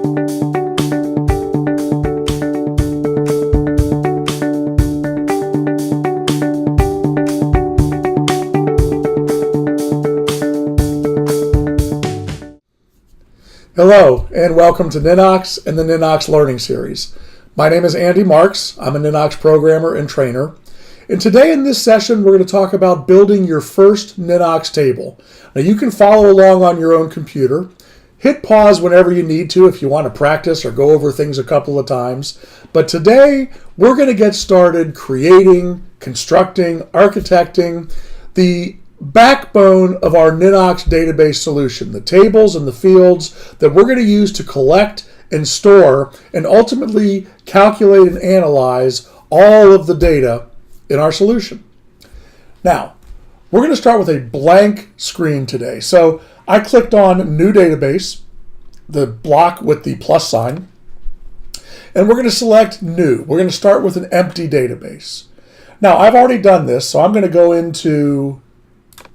Hello, and welcome to Ninox and the Ninox Learning Series. My name is Andy Marks. I'm a Ninox programmer and trainer. And today in this session, we're going to talk about building your first Ninox table. Now, you can follow along on your own computer. Hit pause whenever you need to if you want to practice or go over things a couple of times. But today, we're going to get started creating, constructing, architecting the backbone of our Ninox database solution, the tables and the fields that we're going to use to collect and store and ultimately calculate and analyze all of the data in our solution. Now, we're going to start with a blank screen today. So I clicked on New Database, the block with the plus sign, and we're going to select New. We're going to start with an empty database. Now, I've already done this, so I'm going to go into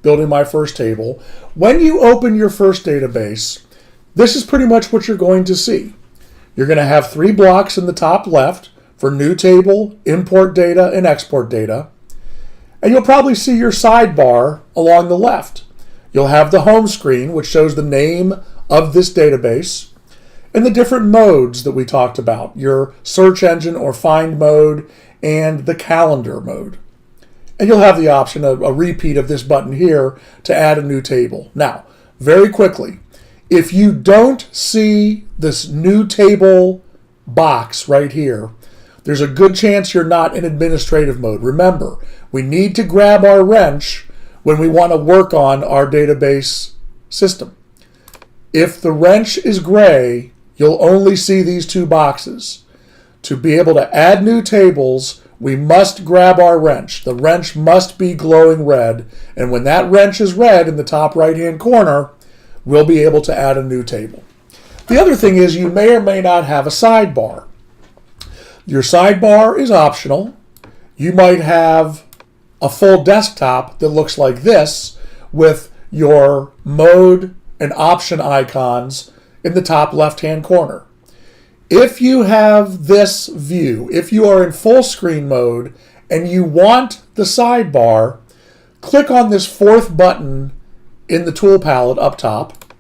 building my first table. When you open your first database, this is pretty much what you're going to see. You're going to have three blocks in the top left for new table, import data, and export data. And you'll probably see your sidebar along the left. You'll have the home screen, which shows the name of this database, and the different modes that we talked about, your search engine or find mode, and the calendar mode. And you'll have the option of a repeat of this button here to add a new table. Now, very quickly, if you don't see this new table box right here, there's a good chance you're not in administrative mode. Remember, we need to grab our wrench when we want to work on our database system. If the wrench is gray, you'll only see these two boxes. To be able to add new tables, we must grab our wrench. The wrench must be glowing red, and when that wrench is red in the top right-hand corner, we'll be able to add a new table. The other thing is you may or may not have a sidebar. Your sidebar is optional. You might have a full desktop that looks like this with your mode and option icons in the top left-hand corner. If you have this view, if you are in full screen mode and you want the sidebar, click on this fourth button in the tool palette up top,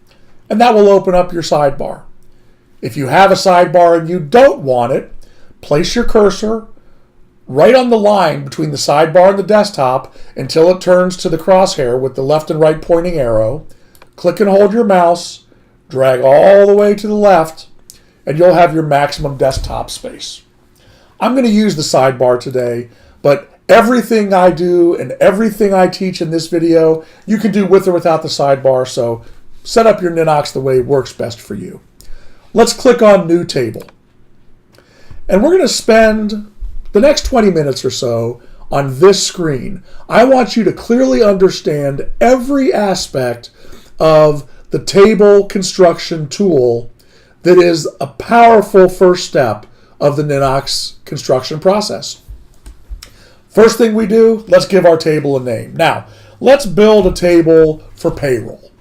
and that will open up your sidebar. If you have a sidebar and you don't want it, place your cursor right on the line between the sidebar and the desktop until it turns to the crosshair with the left and right pointing arrow. Click and hold your mouse, drag all the way to the left, and you'll have your maximum desktop space. I'm going to use the sidebar today, but everything I do and everything I teach in this video, you can do with or without the sidebar, so set up your Ninox the way it works best for you. Let's click on New Table. And we're going to spend the next 20 minutes or so on this screen. I want you to clearly understand every aspect of the table construction tool that is a powerful first step of the Ninox construction process. First thing we do, let's give our table a name. Now, let's build a table for payroll.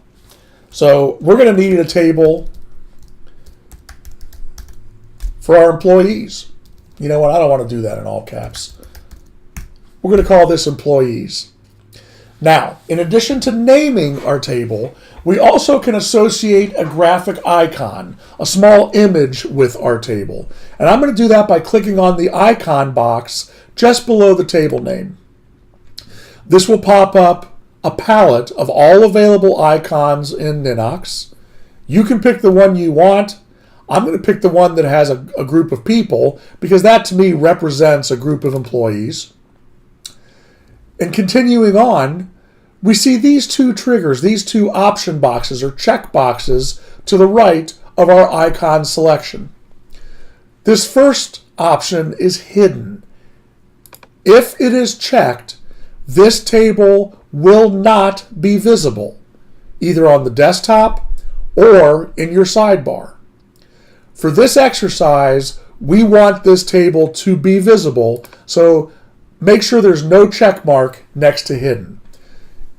So we're going to need a table for our employees. You know what? I don't want to do that in all caps. We're going to call this employees. Now, in addition to naming our table, we also can associate a graphic icon, a small image with our table. And I'm going to do that by clicking on the icon box just below the table name. This will pop up a palette of all available icons in Ninox. You can pick the one you want. I'm going to pick the one that has a group of people because that to me represents a group of employees. And continuing on, we see these two triggers, these two option boxes or check boxes to the right of our icon selection. This first option is hidden. If it is checked, this table will not be visible, either on the desktop or in your sidebar. For this exercise, we want this table to be visible, so make sure there's no check mark next to hidden.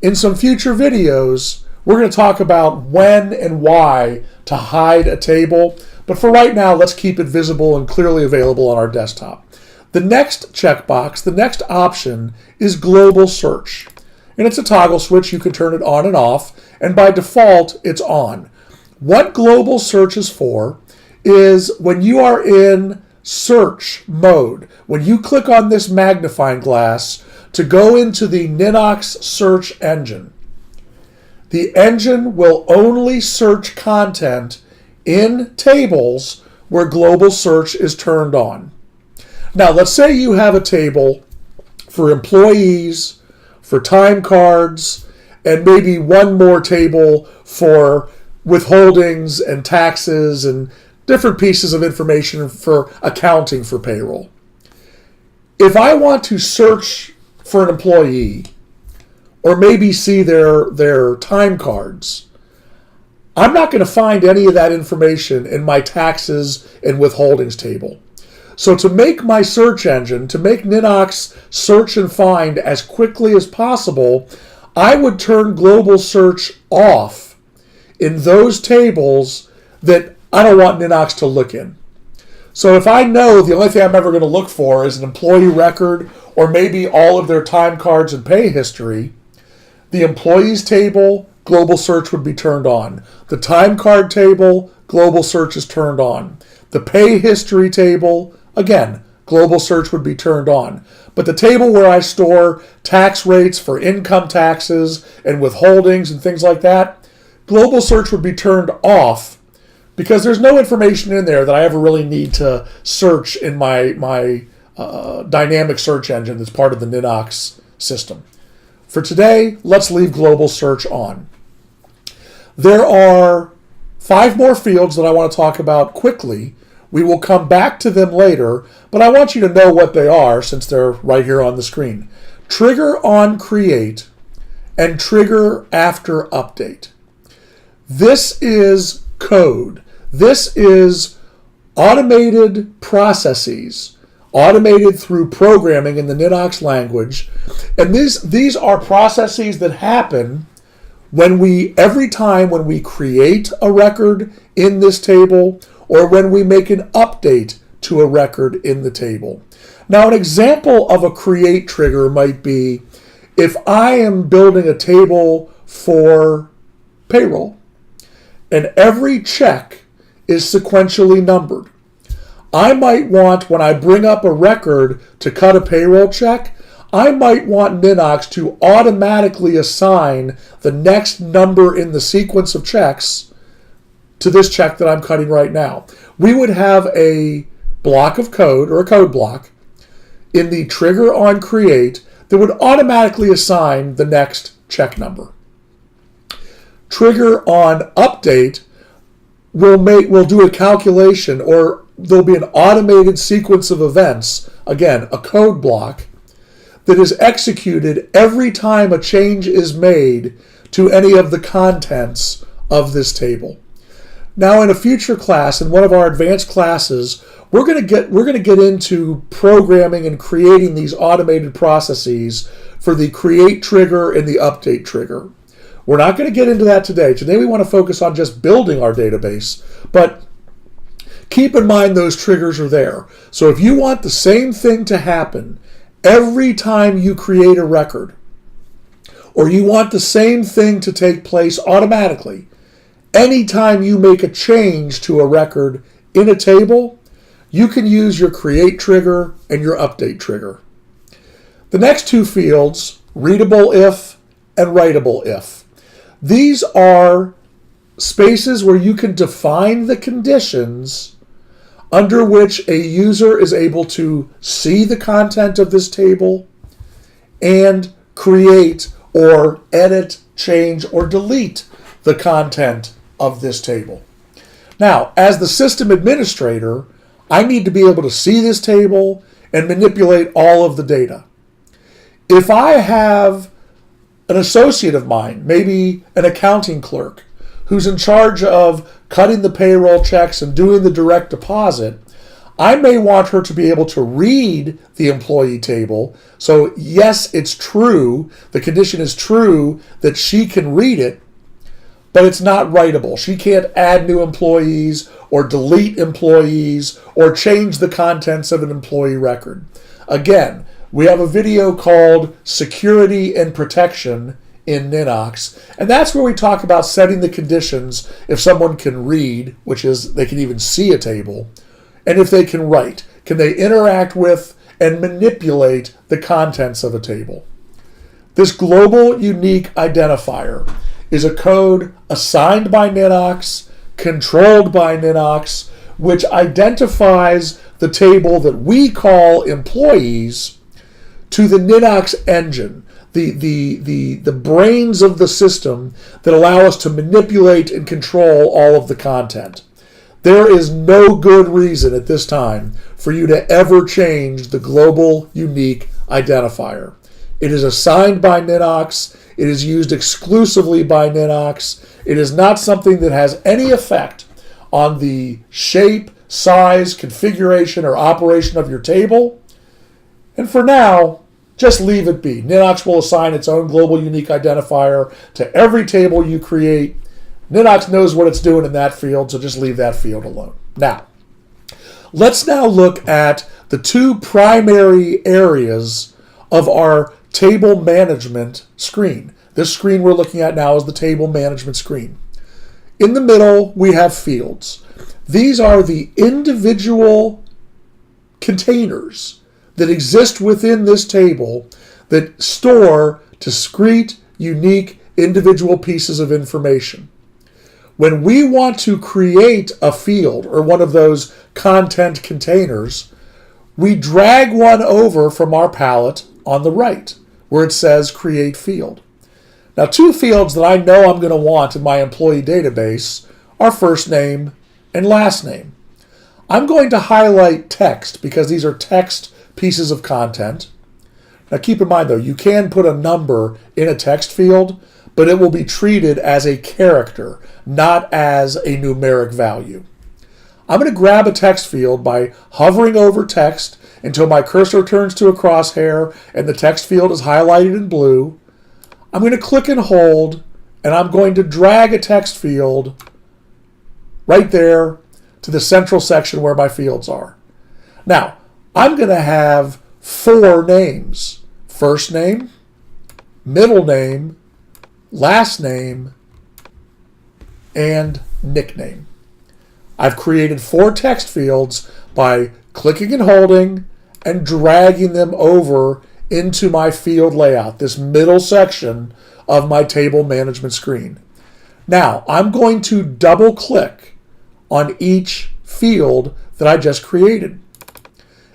In some future videos, We're going to talk about when and why to hide a table, but for right now, let's keep it visible and clearly available on our desktop. The next checkbox, the next option is global search. And it's a toggle switch. You can turn it on and off, and by default, it's on. What global search is for is when you are in search mode, when you click on this magnifying glass to go into the Ninox search engine. The engine will only search content in tables where global search is turned on. Now, let's say you have a table for employees, for time cards, and maybe one more table for withholdings and taxes and different pieces of information for accounting for payroll. If I want to search for an employee, or maybe see their time cards, I'm not going to find any of that information in my taxes and withholdings table. So to make my search engine, to make Ninox search and find as quickly as possible, I would turn global search off in those tables that I don't want Ninox to look in. So if I know the only thing I'm ever going to look for is an employee record or maybe all of their time cards and pay history, the employees table, global search would be turned on. The time card table, global search is turned on. The pay history table, again, global search would be turned on. But the table where I store tax rates for income taxes and withholdings and things like that, global search would be turned off because there's no information in there that I ever really need to search in my dynamic search engine that's part of the Ninox system. For today, let's leave global search on. There are 5 more fields that I want to talk about quickly. We will come back to them later, but I want you to know what they are since they're right here on the screen. Trigger on create and trigger after update. This is code. This is automated processes, automated through programming in the Ninox language. And these are processes that happen every time when we create a record in this table or when we make an update to a record in the table. Now, an example of a create trigger might be if I am building a table for payroll and every check is sequentially numbered. I might want, when I bring up a record to cut a payroll check, I might want Ninox to automatically assign the next number in the sequence of checks to this check that I'm cutting right now. We would have a block of code, or a code block, in the trigger on create that would automatically assign the next check number. Trigger on update will do a calculation, or there'll be an automated sequence of events, again, a code block, that is executed every time a change is made to any of the contents of this table. Now, in a future class, in one of our advanced classes, we're going to get into programming and creating these automated processes for the create trigger and the update trigger. We're not going to get into that today. Today we want to focus on just building our database, but keep in mind those triggers are there. So if you want the same thing to happen every time you create a record, or you want the same thing to take place automatically anytime you make a change to a record in a table, you can use your create trigger and your update trigger. The next 2 fields, readable if and writable if. These are spaces where you can define the conditions under which a user is able to see the content of this table and create or edit, change, or delete the content of this table. Now, as the system administrator, I need to be able to see this table and manipulate all of the data. If I have an associate of mine, maybe an accounting clerk, who's in charge of cutting the payroll checks and doing the direct deposit, I may want her to be able to read the employee table. So yes, it's true, the condition is true that she can read it, but it's not writable. She can't add new employees or delete employees or change the contents of an employee record. Again, we have a video called Security and Protection in Ninox, and that's where we talk about setting the conditions if someone can read, which is they can even see a table, and if they can write. Can they interact with and manipulate the contents of a table? This global unique identifier is a code assigned by Ninox, controlled by Ninox, which identifies the table that we call employees to the Ninox engine, the brains of the system that allow us to manipulate and control all of the content. There is no good reason at this time for you to ever change the global unique identifier. It is assigned by Ninox. It is used exclusively by Ninox. It is not something that has any effect on the shape, size, configuration, or operation of your table. And for now, just leave it be. Ninox will assign its own global unique identifier to every table you create. Ninox knows what it's doing in that field, so just leave that field alone. Now, let's now look at the two primary areas of our table management screen. This screen we're looking at now is the table management screen. In the middle, we have fields. These are the individual containers that exist within this table that store discrete, unique, individual pieces of information. When we want to create a field or one of those content containers, we drag one over from our palette on the right where it says Create Field. Now, two fields that I know I'm going to want in my employee database are first name and last name. I'm going to highlight text because these are text pieces of content. Now, keep in mind, though, you can put a number in a text field, but it will be treated as a character, not as a numeric value. I'm going to grab a text field by hovering over text until my cursor turns to a crosshair and the text field is highlighted in blue. I'm going to click and hold, and I'm going to drag a text field right there to the central section where my fields are. Now, I'm going to have 4 names: first name, middle name, last name, and nickname. I've created 4 text fields by clicking and holding and dragging them over into my field layout, this middle section of my table management screen. Now, I'm going to double click on each field that I just created.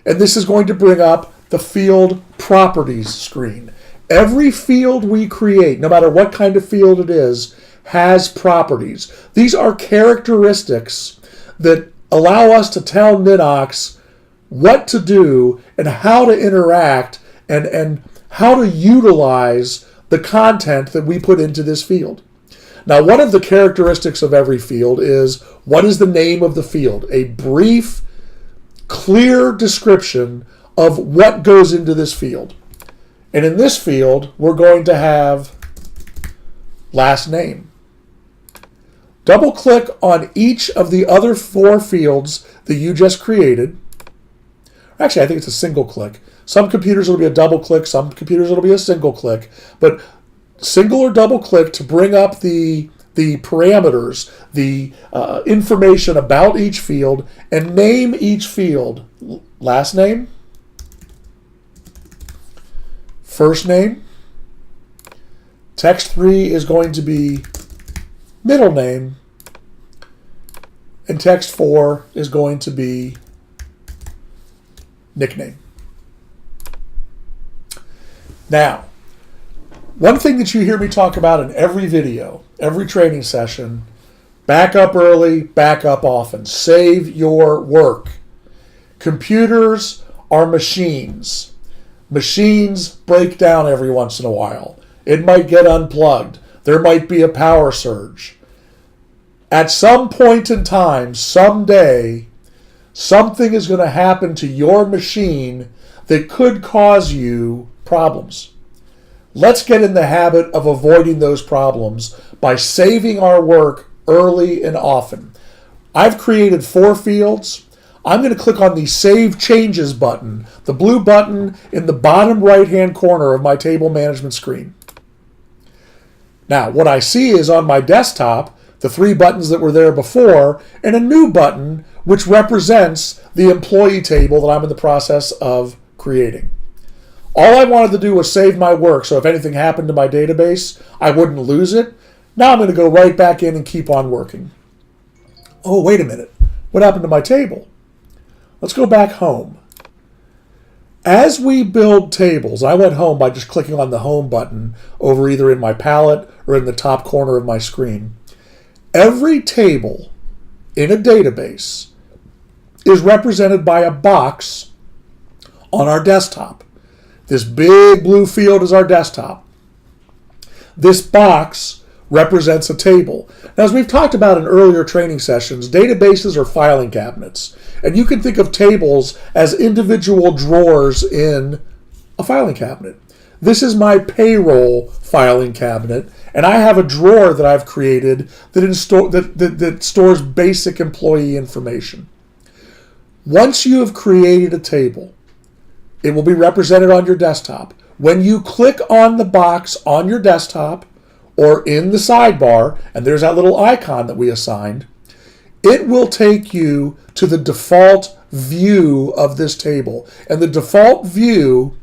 And this is going to bring up the field properties screen. Every field we create, no matter what kind of field it is, has properties. These are characteristics that allow us to tell Ninox what to do and how to interact and how to utilize the content that we put into this field. Now, one of the characteristics of every field is what is the name of the field? A brief, clear description of what goes into this field. And in this field, we're going to have last name. Double click on each of the other 4 fields that you just created. Actually, I think it's a single click. Some computers will be a double click, some computers will be a single click, but single or double click to bring up the parameters, the information about each field, and name each field. Last name, first name, text 3 is going to be middle name, and text 4 is going to be nickname. Now, one thing that you hear me talk about in every video, every training session, back up early, back up often. Save your work. Computers are machines. Machines break down every once in a while. It might get unplugged. There might be a power surge. At some point in time, someday, something is going to happen to your machine that could cause you problems. Let's get in the habit of avoiding those problems by by saving our work early and often. I've created 4 fields. I'm going to click on the Save Changes button, the blue button in the bottom right-hand corner of my table management screen. Now, what I see is on my desktop, the 3 buttons that were there before, and a new button which represents the employee table that I'm in the process of creating. All I wanted to do was save my work, so if anything happened to my database, I wouldn't lose it. Now I'm going to go right back in and keep on working. Oh, wait a minute. What happened to my table? Let's go back home. As we build tables, I went home by just clicking on the Home button over either in my palette or in the top corner of my screen. Every table in a database is represented by a box on our desktop. This big blue field is our desktop. This box represents a table. Now, as we've talked about in earlier training sessions, databases are filing cabinets. And you can think of tables as individual drawers in a filing cabinet. This is my payroll filing cabinet, and I have a drawer that I've created that stores basic employee information. Once you have created a table, it will be represented on your desktop. When you click on the box on your desktop or in the sidebar, and there's that little icon that we assigned, it will take you to the default view of this table. And the default view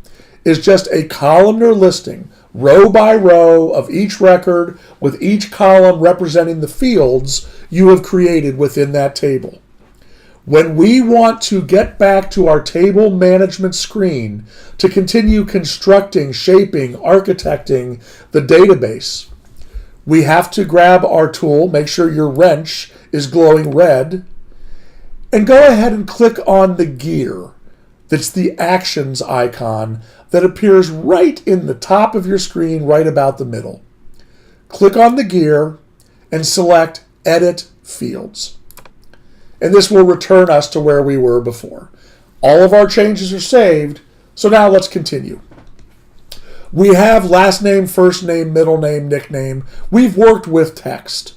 is just a columnar listing, row by row of each record, with each column representing the fields you have created within that table. When we want to get back to our table management screen to continue constructing, shaping, architecting the database, we have to grab our tool, make sure your wrench is glowing red, and go ahead and click on the gear. That's the actions icon that appears right in the top of your screen, right about the middle. Click on the gear and select Edit Fields. And this will return us to where we were before. All of our changes are saved, so now let's continue. We have last name, first name, middle name, nickname. We've worked with text.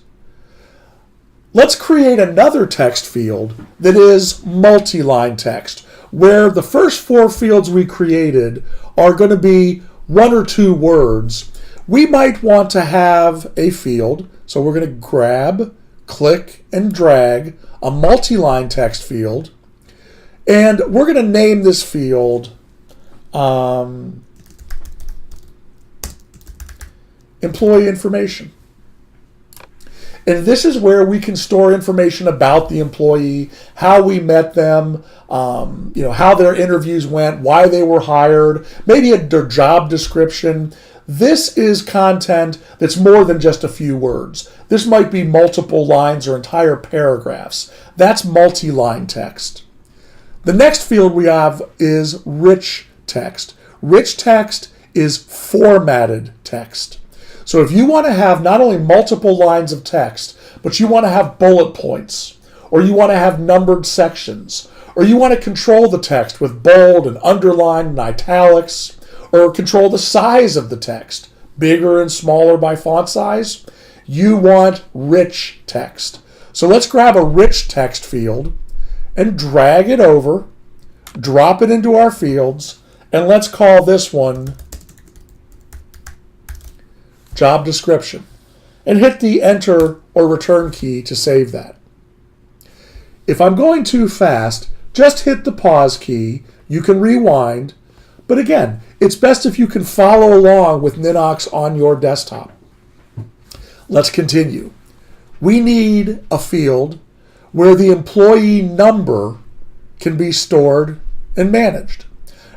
Let's create another text field that is multi-line text, where the first 4 fields we created are going to be 1 or 2 words. We might want to have a field, so we're going to grab, click, and drag a multi-line text field, and we're going to name this field employee information. And this is where we can store information about the employee, how we met them, how their interviews went, why they were hired, maybe their job description. This is content that's more than just a few words. This might be multiple lines or entire paragraphs. That's multi-line text. The next field we have is rich text. Rich text is formatted text. So if you want to have not only multiple lines of text, but you want to have bullet points, or you want to have numbered sections, or you want to control the text with bold and underline and italics, or control the size of the text, bigger and smaller by font size, you want rich text. So let's grab a rich text field and drag it over, drop it into our fields, and let's call this one job description, and hit the enter or return key to save that. If I'm going too fast, just hit the pause key. You can rewind, but again, it's best if you can follow along with Ninox on your desktop. Let's continue. We need a field where the employee number can be stored and managed.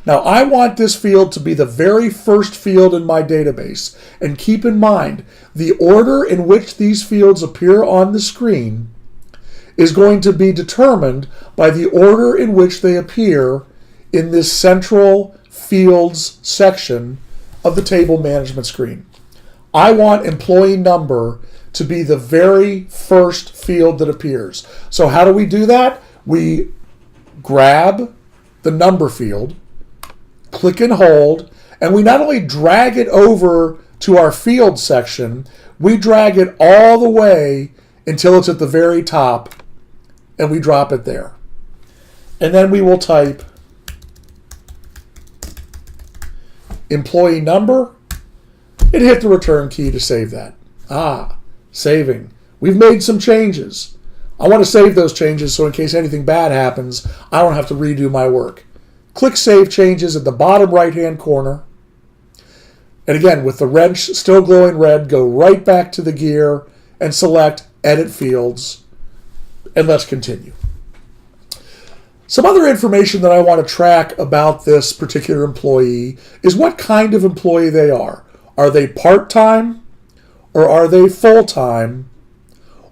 Now, I want this field to be the very first field in my database. And keep in mind, the order in which these fields appear on the screen is going to be determined by the order in which they appear in this central fields section of the table management screen. I want employee number to be the very first field that appears. So how do we do that? We grab the number field, click and hold, and we not only drag it over to our field section, we drag it all the way until it's at the very top, and we drop it there. And then we will type employee number and hit the return key to save that. Saving. We've made some changes. I want to save those changes so in case anything bad happens, I don't have to redo my work. Click Save Changes at the bottom right-hand corner. And again, with the wrench still glowing red, go right back to the gear and select Edit Fields. And let's continue. Some other information that I want to track about this particular employee is what kind of employee they are. Are they part-time, or are they full-time,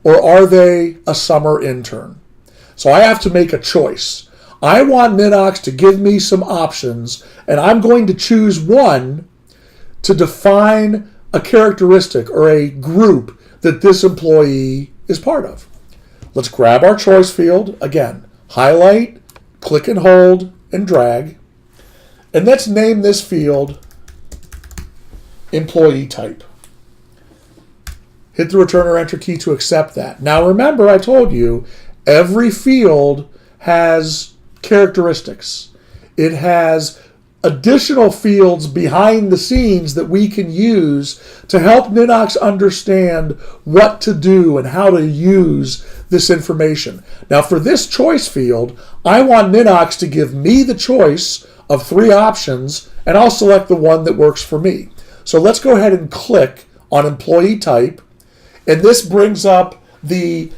or are they a summer intern? So I have to make a choice. I want Ninox to give me some options, and I'm going to choose one to define a characteristic or a group that this employee is part of. Let's grab our choice field. Again, highlight, click and hold, and drag. And let's name this field employee type. Hit the return or enter key to accept that. Now remember, I told you, every field has characteristics. It has additional fields behind the scenes that we can use to help Ninox understand what to do and how to use this information. Now for this choice field, I want Ninox to give me the choice of 3 options, and I'll select the one that works for me. So let's go ahead and click on employee type, and this brings up the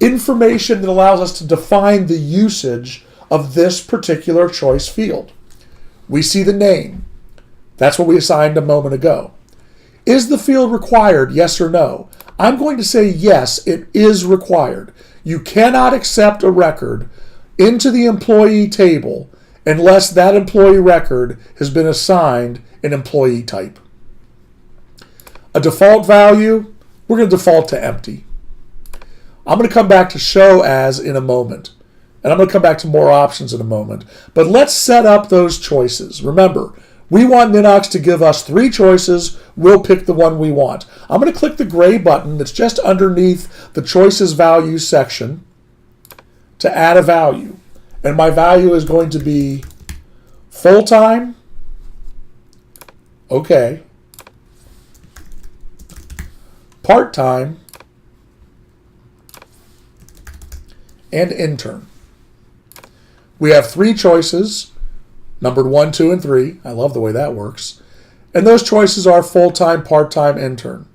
information that allows us to define the usage of this particular choice field. We see the name. That's what we assigned a moment ago. Is the field required, yes or no? I'm going to say yes, it is required. You cannot accept a record into the employee table unless that employee record has been assigned an employee type. A default value, we're going to default to empty. I'm going to come back to show as in a moment. And I'm going to come back to more options in a moment. But let's set up those choices. Remember, we want Ninox to give us 3 choices. We'll pick the one we want. I'm going to click the gray button that's just underneath the choices values section to add a value. And my value is going to be full-time. Okay. Part-time. And intern. We have 3 choices, numbered 1, 2, and 3. I love the way that works. And those choices are full-time, part-time, intern.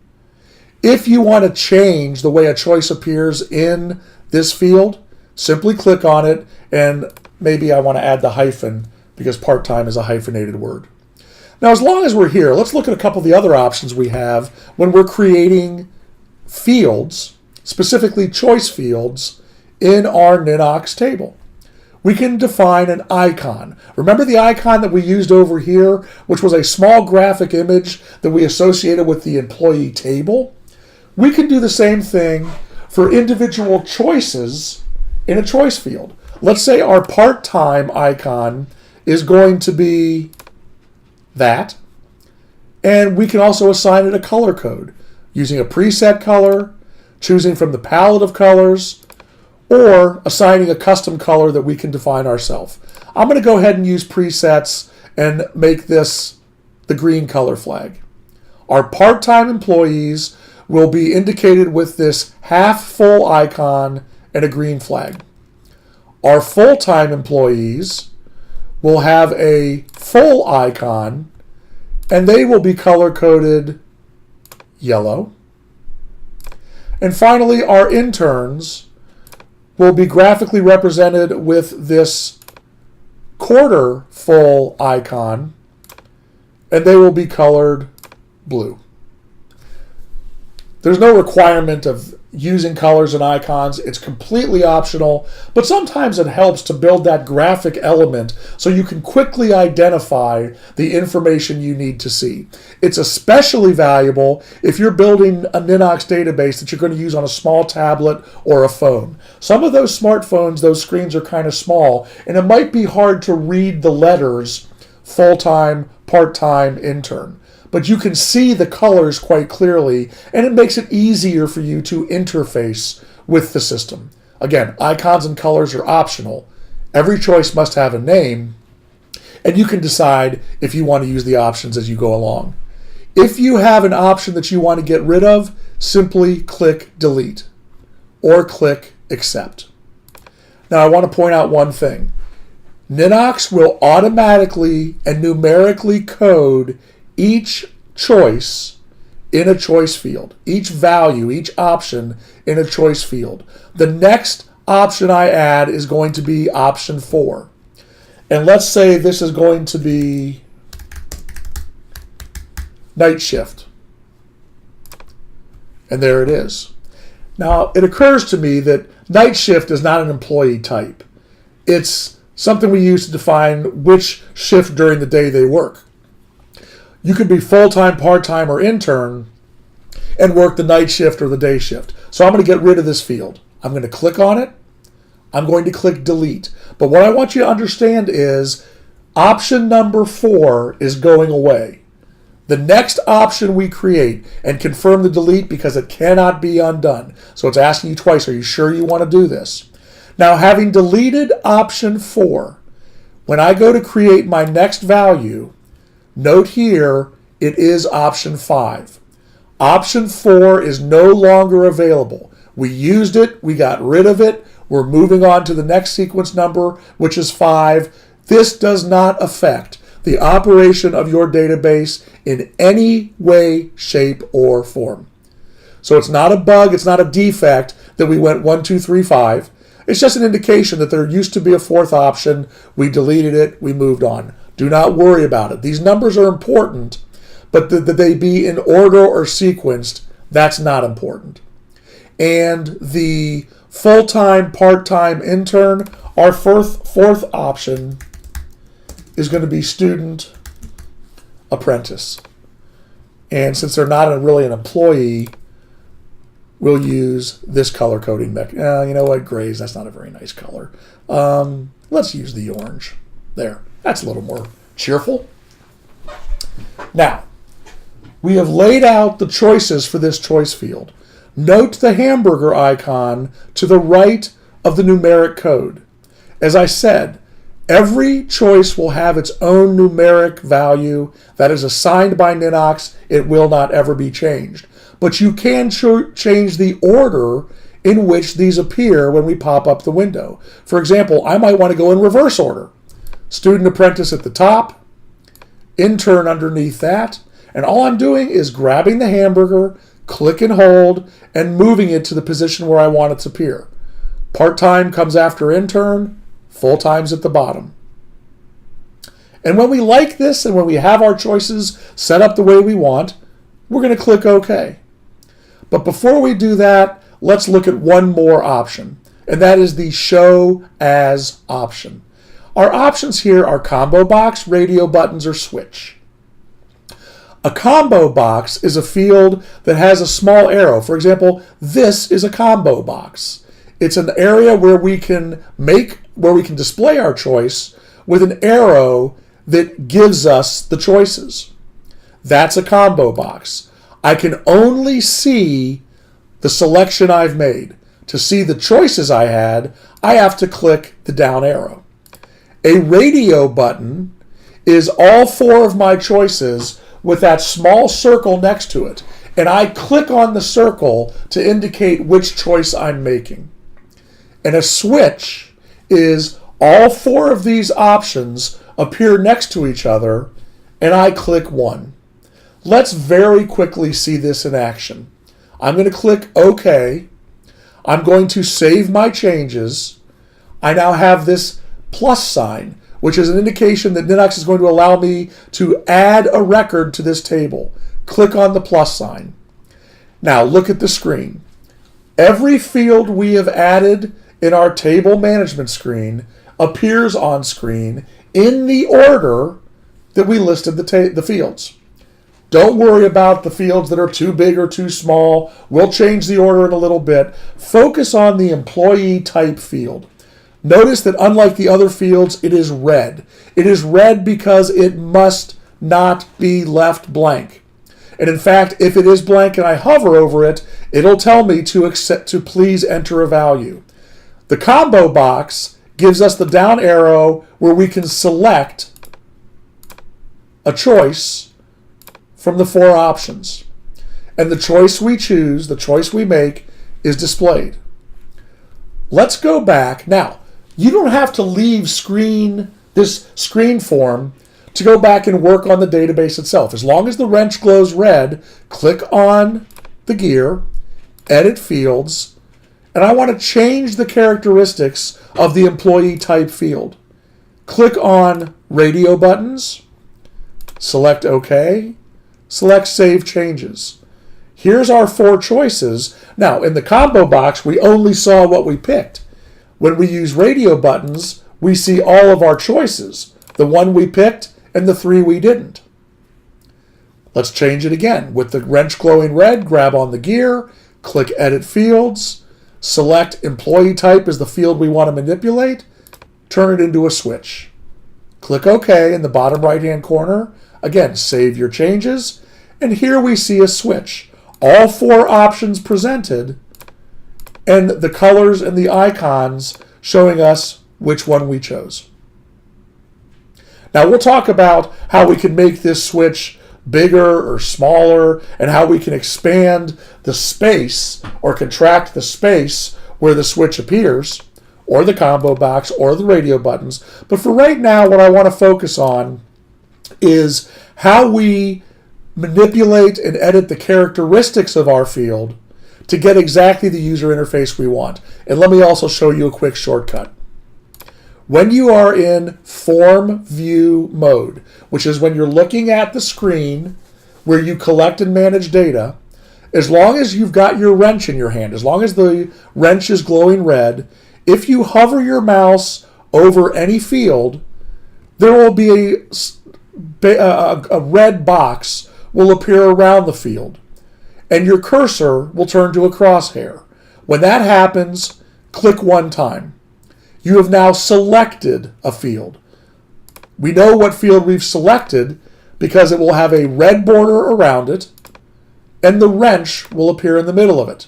If you want to change the way a choice appears in this field, simply click on it, and maybe I want to add the hyphen because part-time is a hyphenated word. Now, as long as we're here, let's look at a couple of the other options we have when we're creating fields, specifically choice fields, in our Ninox table. We can define an icon. Remember the icon that we used over here, which was a small graphic image that we associated with the employee table? We can do the same thing for individual choices in a choice field. Let's say our part-time icon is going to be that, and we can also assign it a color code using a preset color, choosing from the palette of colors, or assigning a custom color that we can define ourselves. I'm going to go ahead and use presets and make this the green color flag. Our part-time employees will be indicated with this half full icon and a green flag. Our full-time employees will have a full icon, and they will be color-coded yellow. And finally, our interns will be graphically represented with this quarter full icon, and they will be colored blue. There's no requirement of using colors and icons. It's completely optional, but sometimes it helps to build that graphic element so you can quickly identify the information you need to see. It's especially valuable if you're building a Ninox database that you're going to use on a small tablet or a phone. Some of those smartphones, those screens are kind of small, and it might be hard to read the letters full-time, part-time, intern. but you can see the colors quite clearly, and it makes it easier for you to interface with the system. Again, icons and colors are optional. Every choice must have a name, and you can decide if you want to use the options as you go along. If you have an option that you want to get rid of, simply click Delete or click Accept. Now, I want to point out one thing. Ninox will automatically and numerically code each choice in a choice field, each value, each option in a choice field. The next option I add is going to be option 4. And let's say this is going to be night shift. And there it is. Now, it occurs to me that night shift is not an employee type. It's something we use to define which shift during the day they work. You could be full-time, part-time, or intern and work the night shift or the day shift. So I'm going to get rid of this field. I'm going to click on it. I'm going to click Delete. But what I want you to understand is option number 4 is going away. The next option we create, and confirm the delete because it cannot be undone. So it's asking you twice, are you sure you want to do this? Now, having deleted option 4, when I go to create my next value, note here it is option 5. Option 4 is no longer available. We used it, we got rid of it, we're moving on to the next sequence number, which is 5. This does not affect the operation of your database in any way, shape, or form. So it's not a bug, it's not a defect that we went 1, 2, 3, 5. It's just an indication that there used to be a 4th option. We deleted it, we moved on. Do not worry about it. These numbers are important, but that they be in order or sequenced, that's not important. And the full-time, part-time intern, our 4th option is going to be student apprentice. And since they're not really an employee, we'll use this color coding mechanism. You know what? Grays, that's not a very nice color. Let's use the orange. There. That's a little more cheerful. Now, we have laid out the choices for this choice field. Note the hamburger icon to the right of the numeric code. As I said, every choice will have its own numeric value that is assigned by Ninox. It will not ever be changed. But you can change the order in which these appear when we pop up the window. For example, I might want to go in reverse order. Student apprentice at the top, intern underneath that, and all I'm doing is grabbing the hamburger, click and hold, and moving it to the position where I want it to appear. Part-time comes after intern, full-time's at the bottom. And when we like this and when we have our choices set up the way we want, we're going to click OK. But before we do that, let's look at one more option, and that is the Show As option. Our options here are combo box, radio buttons, or switch. A combo box is a field that has a small arrow. For example, this is a combo box. It's an area where we can display our choice with an arrow that gives us the choices. That's a combo box. I can only see the selection I've made. To see the choices I had, I have to click the down arrow. A radio button is all 4 of my choices with that small circle next to it. And I click on the circle to indicate which choice I'm making. And a switch is all 4 of these options appear next to each other, and I click one. Let's very quickly see this in action. I'm going to click OK. I'm going to save my changes. I now have this plus sign, which is an indication that Ninox is going to allow me to add a record to this table. Click on the plus sign. Now look at the screen. Every field we have added in our table management screen appears on screen in the order that we listed the fields. Don't worry about the fields that are too big or too small. We'll change the order in a little bit. Focus on the employee type field. Notice that unlike the other fields, it is red. It is red because it must not be left blank. And in fact, if it is blank and I hover over it, it'll tell me to please enter a value. The combo box gives us the down arrow where we can select a choice from the 4 options. And the choice we choose, the choice we make, is displayed. Let's go back. Now, you don't have to leave this screen form to go back and work on the database itself. As long as the wrench glows red, click on the gear, edit fields, and I want to change the characteristics of the employee type field. Click on radio buttons, select OK, select Save Changes. Here's our 4 choices. Now, in the combo box, we only saw what we picked. When we use radio buttons, we see all of our choices, the 1 we picked and the 3 we didn't. Let's change it again. With the wrench glowing red, grab on the gear, click Edit Fields, select Employee Type as the field we want to manipulate, turn it into a switch. Click OK in the bottom right-hand corner. Again, save your changes, and here we see a switch. All 4 options presented, and the colors and the icons showing us which one we chose. Now we'll talk about how we can make this switch bigger or smaller and how we can expand the space or contract the space where the switch appears, or the combo box or the radio buttons. But for right now, what I want to focus on is how we manipulate and edit the characteristics of our field to get exactly the user interface we want. And let me also show you a quick shortcut. When you are in form view mode, which is when you're looking at the screen where you collect and manage data, as long as you've got your wrench in your hand, as long as the wrench is glowing red, if you hover your mouse over any field, there will be a red box will appear around the field, and your cursor will turn to a crosshair. When that happens, click 1 time. You have now selected a field. We know what field we've selected because it will have a red border around it, and the wrench will appear in the middle of it.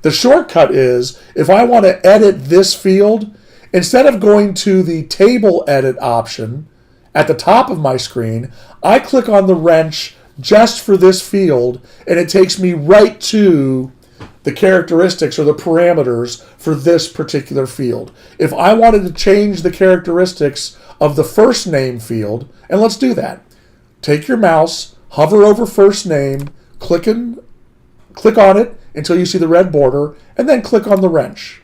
The shortcut is, if I want to edit this field, instead of going to the Table Edit option at the top of my screen, I click on the wrench just for this field, and it takes me right to the characteristics or the parameters for this particular field. If I wanted to change the characteristics of the first name field, and let's do that. Take your mouse, hover over first name, click on it until you see the red border, and then click on the wrench.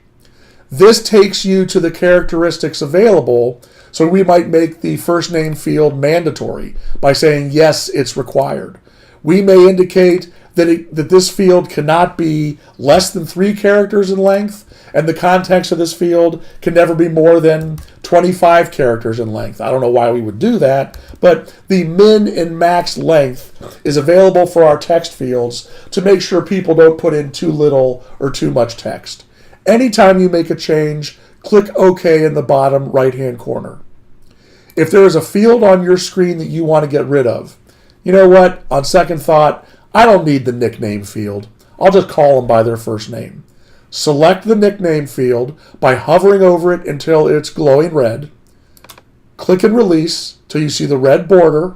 This takes you to the characteristics available, so we might make the first name field mandatory by saying, yes, it's required. We may indicate that this field cannot be less than 3 characters in length, and the context of this field can never be more than 25 characters in length. I don't know why we would do that, but the min and max length is available for our text fields to make sure people don't put in too little or too much text. Anytime you make a change, click OK in the bottom right-hand corner. If there is a field on your screen that you want to get rid of, you know what? On second thought, I don't need the nickname field. I'll just call them by their first name. Select the nickname field by hovering over it until it's glowing red. Click and release till you see the red border.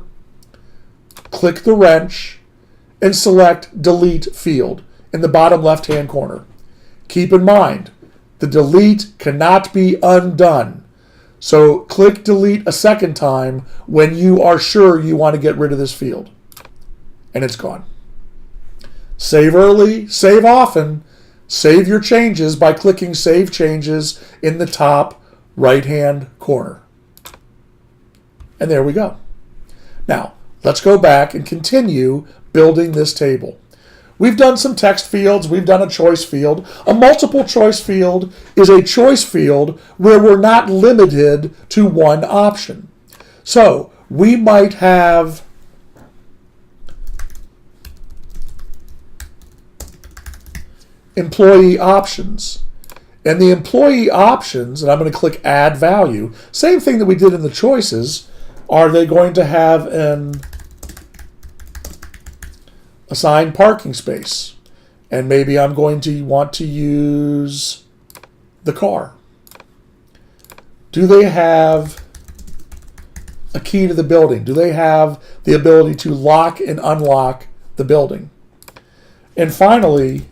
Click the wrench and select Delete Field in the bottom left-hand corner. Keep in mind, the delete cannot be undone. So click delete a second time when you are sure you want to get rid of this field. And it's gone. Save early, save often. Save your changes by clicking Save Changes in the top right-hand corner. And there we go. Now, let's go back and continue building this table. We've done some text fields. We've done a choice field. A multiple choice field is a choice field where we're not limited to one option. So we might have employee options. And the employee options, and I'm going to click Add Value, same thing that we did in the choices. Are they going to have an assigned parking space. And maybe I'm going to want to use the car. Do they have a key to the building? Do they have the ability to lock and unlock the building? And finally,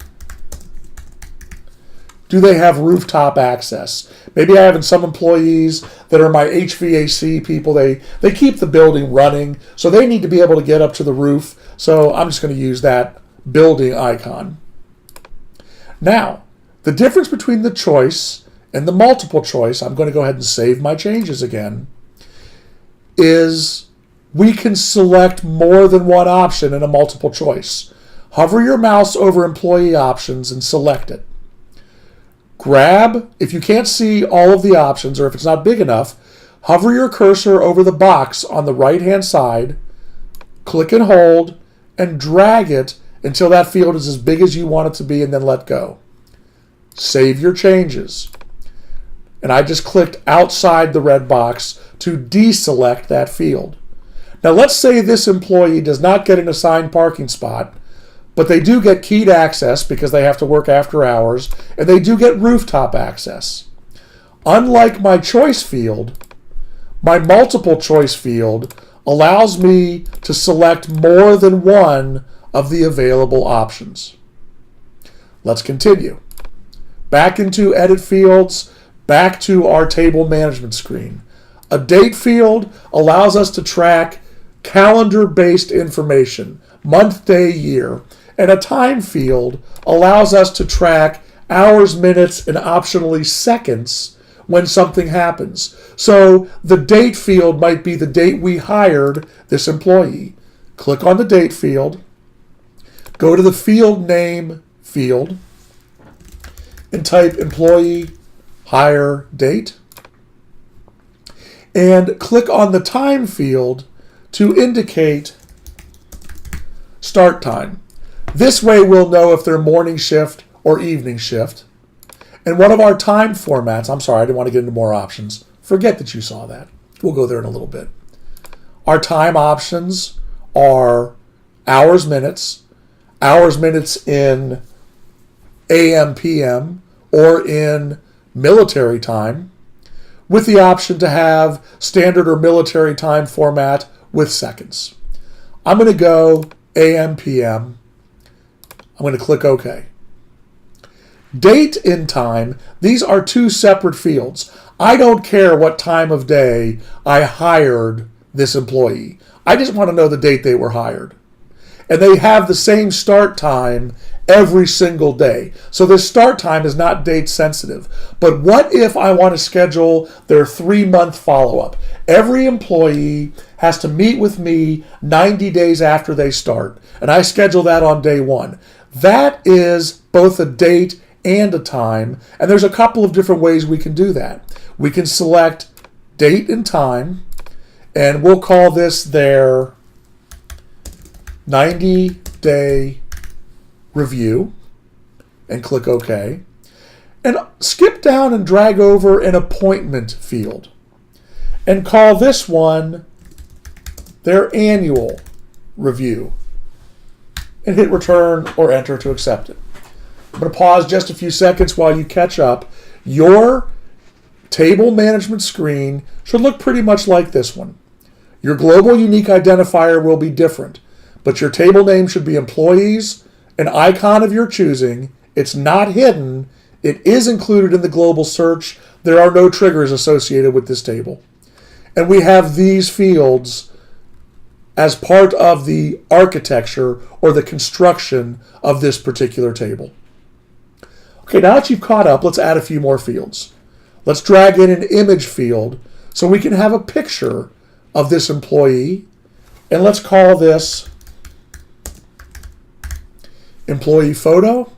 do they have rooftop access? Maybe I have some employees that are my HVAC people. They keep the building running, so they need to be able to get up to the roof. So I'm just going to use that building icon. Now, the difference between the choice and the multiple choice, I'm going to go ahead and save my changes again, is we can select more than one option in a multiple choice. Hover your mouse over employee options and select it. Grab, if you can't see all of the options or if it's not big enough, hover your cursor over the box on the right-hand side, click and hold, and drag it until that field is as big as you want it to be, and then let go. Save your changes. And I just clicked outside the red box to deselect that field. Now let's say this employee does not get an assigned parking spot, but they do get keyed access because they have to work after hours, and they do get rooftop access. Unlike my choice field, my multiple choice field allows me to select more than one of the available options. Let's continue. Back into Edit Fields, back to our table management screen. A date field allows us to track calendar-based information, month, day, year, and a time field allows us to track hours, minutes, and optionally seconds when something happens. So the date field might be the date we hired this employee. Click on the date field, go to the field name field, and type employee hire date, and click on the time field to indicate start time. This way we'll know if they're morning shift or evening shift. And one of our time formats, I'm sorry, I didn't want to get into more options. Forget that you saw that. We'll go there in a little bit. Our time options are hours, minutes in AM, PM, or in military time, with the option to have standard or military time format with seconds. I'm going to go AM, PM. I'm going to click OK. Date and time, these are two separate fields. I don't care what time of day I hired this employee. I just want to know the date they were hired. And they have the same start time every single day. So this start time is not date sensitive. But what if I want to schedule their 3-month follow-up? Every employee has to meet with me 90 days after they start, and I schedule that on day 1. That is both a date and a time, and there's a couple of different ways we can do that. We can select date and time, and we'll call this their 90-day review, and click OK. And skip down and drag over an appointment field, and call this one their annual review, and hit return or enter to accept it. I'm going to pause just a few seconds while you catch up. Your table management screen should look pretty much like this one. Your global unique identifier will be different, but your table name should be employees, an icon of your choosing. It's not hidden. It is included in the global search. There are no triggers associated with this table. And we have these fields as part of the architecture or the construction of this particular table. Okay, now that you've caught up, let's add a few more fields. Let's drag in an image field so we can have a picture of this employee, and let's call this employee photo.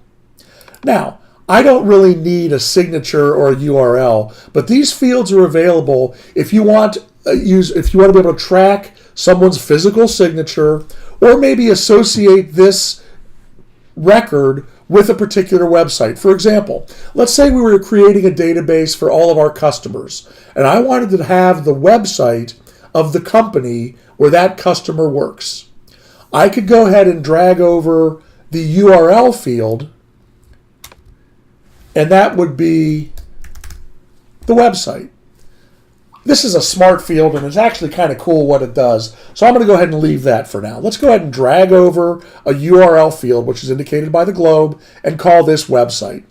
Now, I don't really need a signature or a URL, but these fields are available if you want to be able to track someone's physical signature, or maybe associate this record with a particular website. For example, let's say we were creating a database for all of our customers, and I wanted to have the website of the company where that customer works. I could go ahead and drag over the URL field, and that would be the website. This is a smart field, and it's actually kind of cool what it does. So I'm going to go ahead and leave that for now. Let's go ahead and drag over a URL field, which is indicated by the globe, and call this website.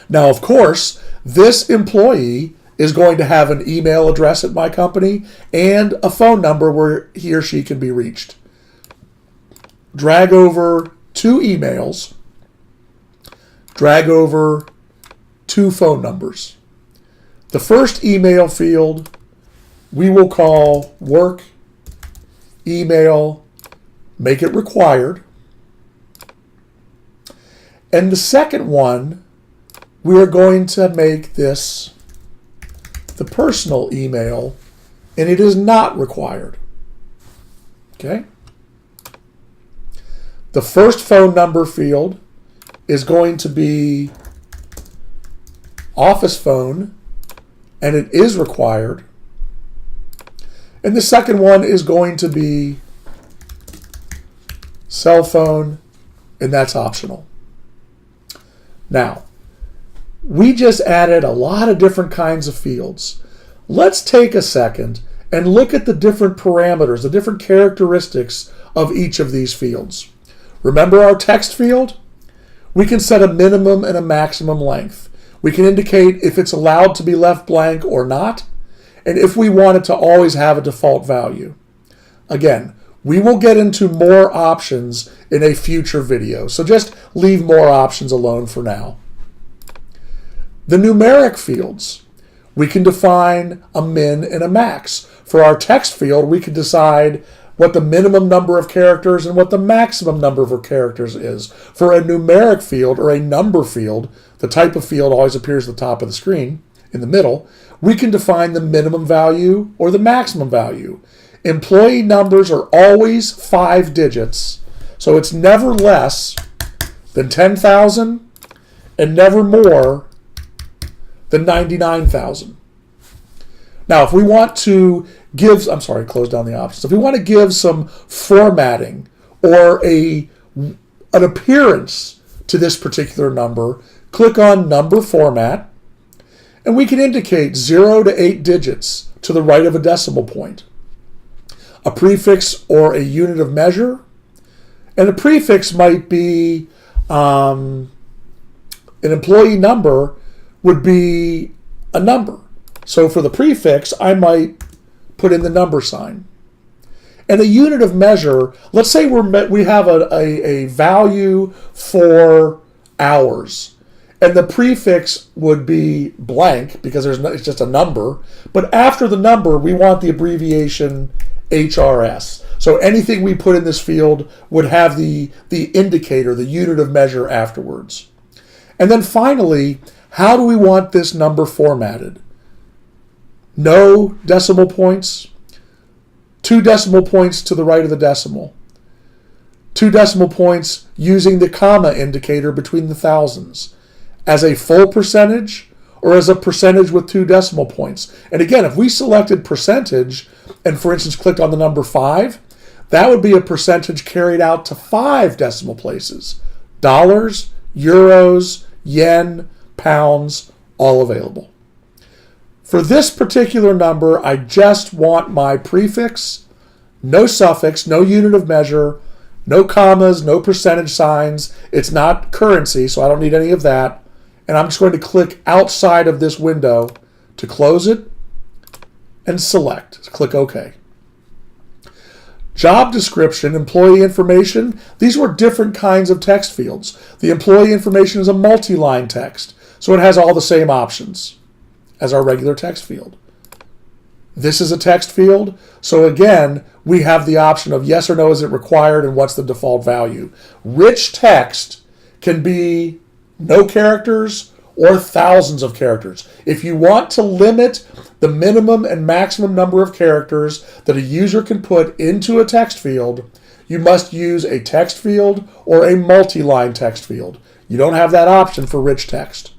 Now, of course, this employee is going to have an email address at my company and a phone number where he or she can be reached. Drag over 2 emails. Drag over 2 phone numbers. The first email field we will call work email, make it required. And the second one, we are going to make this the personal email, and it is not required. Okay? The first phone number field is going to be office phone, and it is required. And the second one is going to be cell phone, and that's optional. Now, we just added a lot of different kinds of fields. Let's take a second and look at the different parameters, the different characteristics of each of these fields. Remember our text field? We can set a minimum and a maximum length. We can indicate if it's allowed to be left blank or not, and if we want it to always have a default value. Again, we will get into more options in a future video, so just leave more options alone for now. The numeric fields, we can define a min and a max. For our text field, we can decide what the minimum number of characters and what the maximum number of characters is. For a numeric field or a number field, the type of field always appears at the top of the screen, in the middle, we can define the minimum value or the maximum value. Employee numbers are always 5 digits, so it's never less than 10,000 and never more than 99,000. Now, if we want to give, close down the options. If we want to give some formatting or an appearance to this particular number, click on Number Format, and we can indicate 0 to 8 digits to the right of a decimal point, a prefix or a unit of measure, and a prefix might be an employee number would be a number. So for the prefix, I might put in the number sign. And a unit of measure, let's say we have a value for hours, and the prefix would be blank because it's just a number, but after the number, we want the abbreviation HRS. So anything we put in this field would have the indicator, the unit of measure afterwards. And then finally, how do we want this number formatted? No decimal points, 2 decimal points to the right of the decimal, 2 decimal points using the comma indicator between the thousands, as a full percentage or as a percentage with 2 decimal points. And again, if we selected percentage and, for instance, clicked on the number 5, that would be a percentage carried out to 5 decimal places. Dollars, euros, yen, pounds, all available. For this particular number, I just want my prefix, no suffix, no unit of measure, no commas, no percentage signs. It's not currency, so I don't need any of that. And I'm just going to click outside of this window to close it and select. Click OK. Job description, employee information, these were different kinds of text fields. The employee information is a multi-line text, so it has all the same options as our regular text field. This is a text field, so again, we have the option of yes or no, is it required, and what's the default value. Rich text can be no characters or thousands of characters. If you want to limit the minimum and maximum number of characters that a user can put into a text field, you must use a text field or a multi-line text field. You don't have that option for rich text.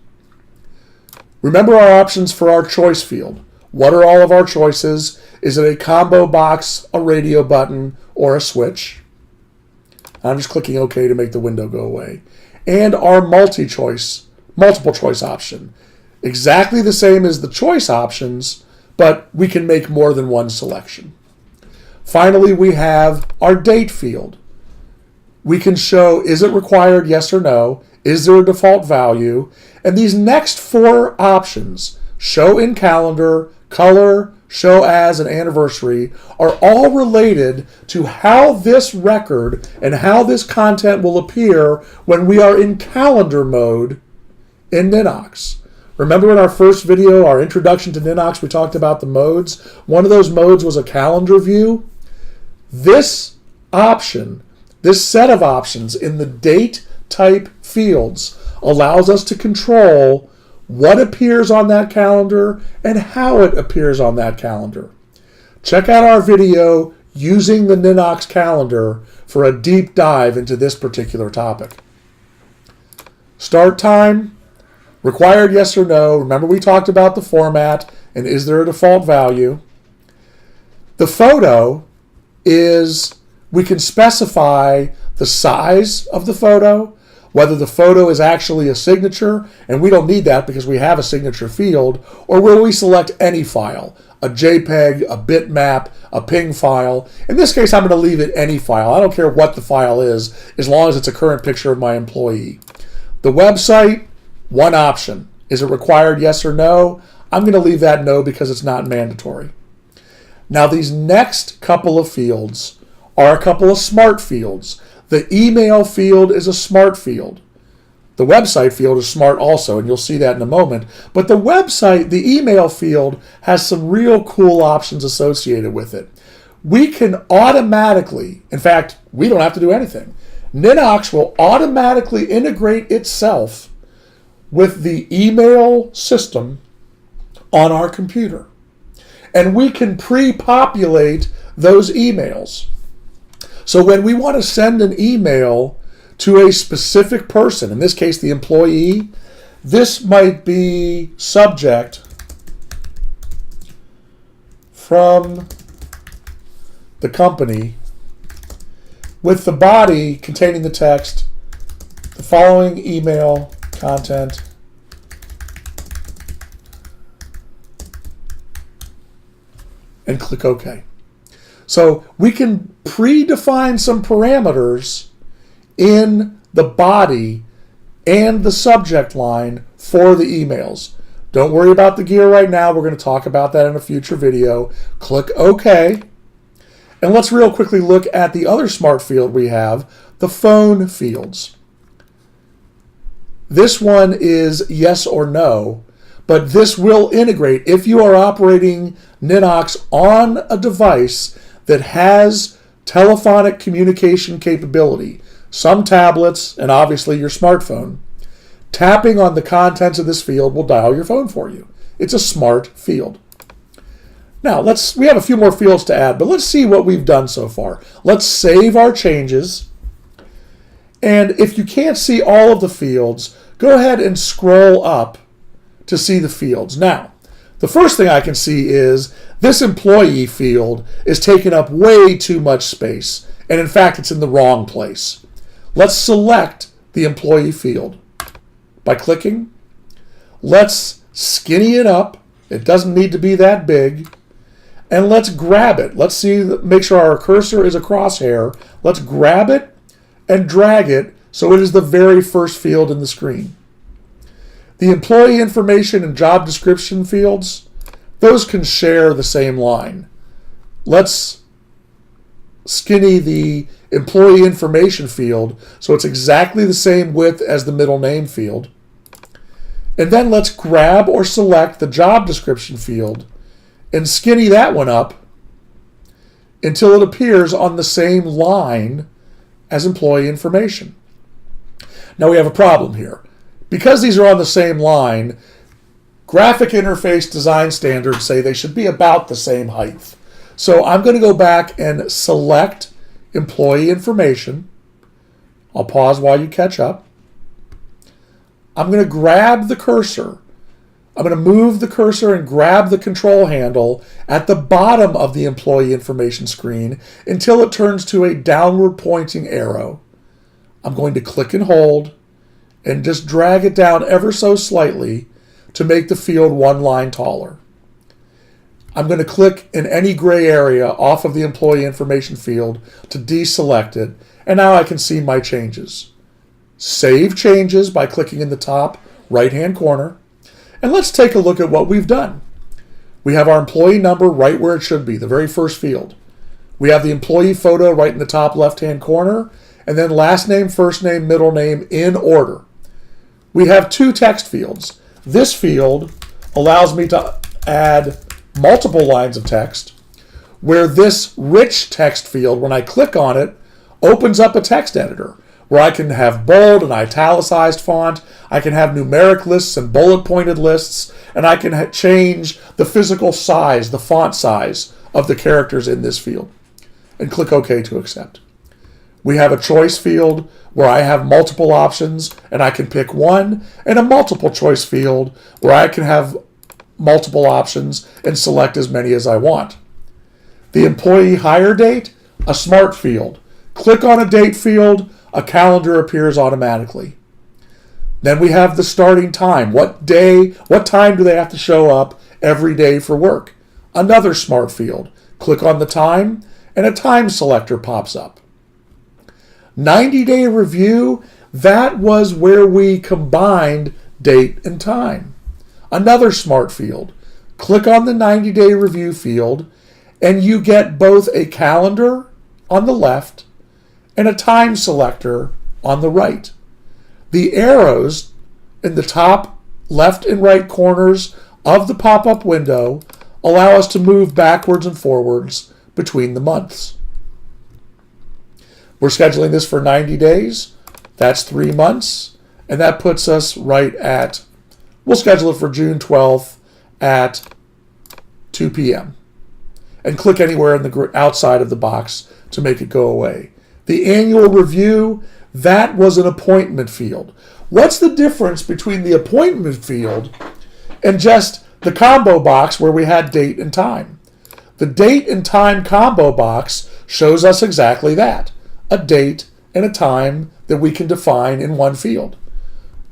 Remember our options for our choice field. What are all of our choices? Is it a combo box, a radio button, or a switch? I'm just clicking OK to make the window go away. And our multiple choice option. Exactly the same as the choice options, but we can make more than one selection. Finally, we have our date field. We can show, is it required, yes or no? Is there a default value? And these next four options, show in calendar, color, show as, and anniversary, are all related to how this record and how this content will appear when we are in calendar mode in Ninox. Remember in our first video, our introduction to Ninox, we talked about the modes. One of those modes was a calendar view. This option, this set of options in the date type fields allows us to control what appears on that calendar and how it appears on that calendar. Check out our video using the Ninox calendar for a deep dive into this particular topic. Start time, required yes or no. Remember we talked about the format and is there a default value. The photo is, we can specify the size of the photo, whether the photo is actually a signature, and we don't need that because we have a signature field, or will we select any file, a JPEG, a bitmap, a PNG file. In this case, I'm going to leave it any file. I don't care what the file is, as long as it's a current picture of my employee. The website, one option. Is it required, yes or no? I'm going to leave that no because it's not mandatory. Now these next couple of fields are a couple of smart fields. The email field is a smart field. The website field is smart also, and you'll see that in a moment. But the website, the email field, has some real cool options associated with it. We can automatically, in fact, we don't have to do anything. Ninox will automatically integrate itself with the email system on our computer. And we can pre-populate those emails. So when we want to send an email to a specific person, in this case the employee, this might be subject from the company with the body containing the text, the following email content and click OK. So we can predefine some parameters in the body and the subject line for the emails. Don't worry about the gear right now. We're going to talk about that in a future video. Click OK. And let's real quickly look at the other smart field we have, the phone fields. This one is yes or no, but this will integrate if you are operating Ninox on a device that has telephonic communication capability. Some tablets, and obviously your smartphone. Tapping on the contents of this field will dial your phone for you. It's a smart field. Now, we have a few more fields to add, but let's see what we've done so far. Let's save our changes. And if you can't see all of the fields, go ahead and scroll up to see the fields. Now, the first thing I can see is this employee field is taking up way too much space. And in fact, it's in the wrong place. Let's select the employee field by clicking. Let's skinny it up. It doesn't need to be that big. And let's grab it. Let's see, make sure our cursor is a crosshair. Let's grab it and drag it so it is the very first field in the screen. The employee information and job description fields, those can share the same line. Let's skinny the employee information field so it's exactly the same width as the middle name field. And then let's grab or select the job description field and skinny that one up until it appears on the same line as employee information. Now we have a problem here. Because these are on the same line, graphic interface design standards say they should be about the same height. So I'm going to go back and select employee information. I'll pause while you catch up. I'm going to grab the cursor. I'm going to move the cursor and grab the control handle at the bottom of the employee information screen until it turns to a downward pointing arrow. I'm going to click and hold and just drag it down ever so slightly to make the field one line taller. I'm going to click in any gray area off of the employee information field to deselect it, and now I can see my changes. Save changes by clicking in the top right-hand corner, and let's take a look at what we've done. We have our employee number right where it should be, the very first field. We have the employee photo right in the top left-hand corner, and then last name, first name, middle name in order. We have two text fields. This field allows me to add multiple lines of text, where this rich text field, when I click on it, opens up a text editor where I can have bold and italicized font, I can have numeric lists and bullet pointed lists, and I can change the physical size, the font size of the characters in this field, and click OK to accept. We have a choice field where I have multiple options and I can pick one, and a multiple choice field where I can have multiple options and select as many as I want. The employee hire date, a smart field. Click on a date field, a calendar appears automatically. Then we have the starting time. What time do they have to show up every day for work? Another smart field. Click on the time and a time selector pops up. 90-day review, that was where we combined date and time. Another smart field. Click on the 90-day review field and you get both a calendar on the left and a time selector on the right. The arrows in the top left and right corners of the pop-up window allow us to move backwards and forwards between the months. We're scheduling this for 90 days. That's 3 months. And that puts us right at, we'll schedule it for June 12th at 2 p.m. And click anywhere in the outside of the box to make it go away. The annual review, that was an appointment field. What's the difference between the appointment field and just the combo box where we had date and time? The date and time combo box shows us exactly that, a date and a time that we can define in one field.